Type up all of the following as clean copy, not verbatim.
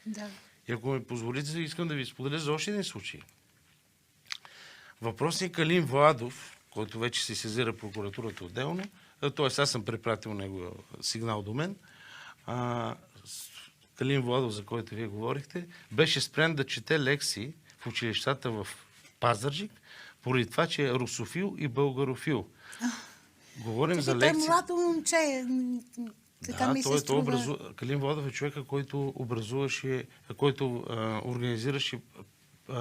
Да. И ако ме позволите, искам да ви споделя за още един случай. Въпросник Калин Владов, който вече се сезира прокуратурата отделно, т.е. аз съм препратил него сигнал до мен, Калин Владов, за който вие говорихте, беше спрян да чете лекции в училищата в Пазарджик, поради това, че е русофил и българофил. Говорим за Той е лекции. младо момче. Така ми се струва. Калин Владов е човека, който организираше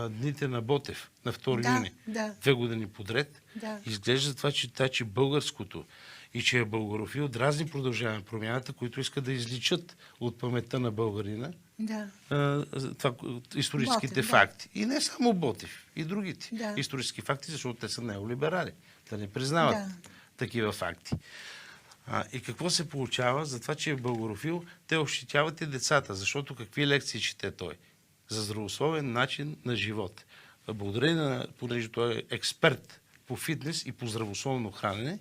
дните на Ботев на 2 юни. Да. 2 години подред. Да. Изглежда това, че българското и че е българофил, дразни Продължаваме Промяната, които искат да изличат от паметта на българина историческите Ботев, факти. И не само Ботев, и другите Да. исторически факти, защото те са неолиберали. Да не признават такива факти. И какво се получава? За това, че е българофил, те ощетяват и децата. Защото какви лекции чете той? За здравословен начин на живот. Благодарение понеже той е експерт по фитнес и по здравословно хранене,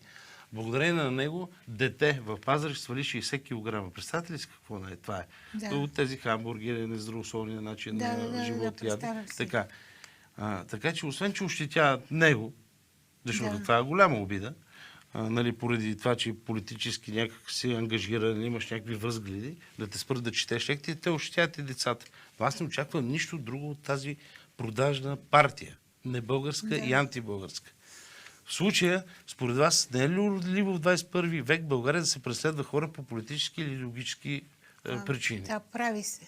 благодарение на него дете в Пазарджик свали 60 кг. Представете ли си какво това е? От тези хамбургери, нездравословния начин на живот. Така че, освен че ощетяват него, защото това е голяма обида, поради това, че политически някак си ангажиран, имаш някакви възгледи, да те спрат да четеш лекции, те ощетяват и децата. Но аз не очаквам нищо друго от тази продажна партия. Не българска и антибългарска. В случая, според вас, не е ли уродливо в 21 век България да се преследва хора по политически или логически причини? Да, прави се.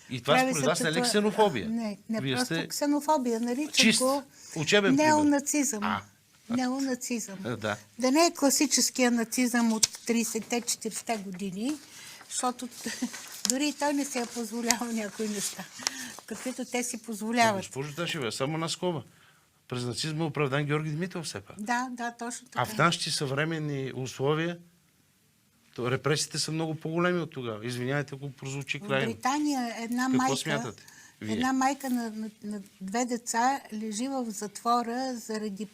И това според вас не е ли ксенофобия? Не Вие просто сте ксенофобия. Наричам чист, го учебен неонацизъм. Неонацизъм. Да не е класическия нацизъм от 30-те, 40-те години, защото дори и той не се е позволявал някои неща, каквито те си позволяват. Госпожо Ташева, само на скоба. През нацизма е оправдан Георги Димитров все пак. Да, точно така. А в нашите съвременни условия репресиите са много по-големи от тогава. Извинявайте, ако прозвучи крайно. В Британия една майка на 2 деца лежи в затвора заради